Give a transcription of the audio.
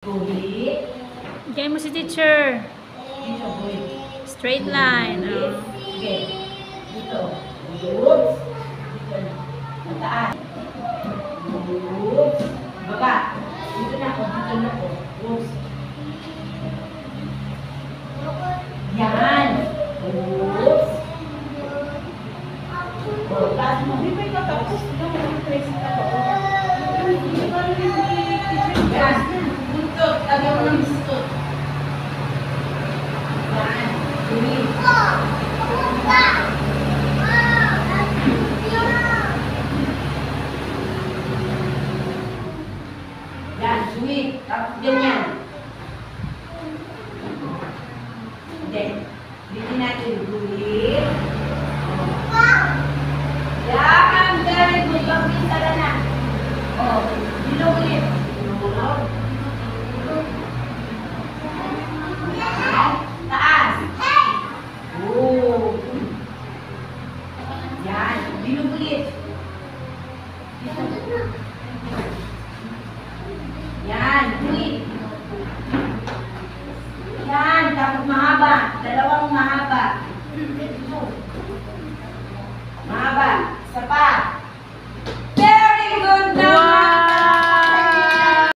Guhit. Bigay mo si teacher. Dito, guhit. Straight line. Oh. Sige. Dito. Oops. Dito na. Mataas. Oops. Baba. Dito na ako. Dito na ako. Oops. Yan. Oops. Oh, taas mo. Hindi pa ikaw tapos yung trace na to. Yan. Buntot. Tagaw mo ng buntot. Yan. Guhit. Yan, sweet. Tapos ganyan. Hindi. Dito natin guhit. Yan, very good. Yung tara na. Oh, bilog ulit. Bilog. Yan, taas. Oh. Yan, bilog ulit. Yan, ulit. Yan, tapos mahaba. Dalawang mahaba. Mahaba. Isa pa.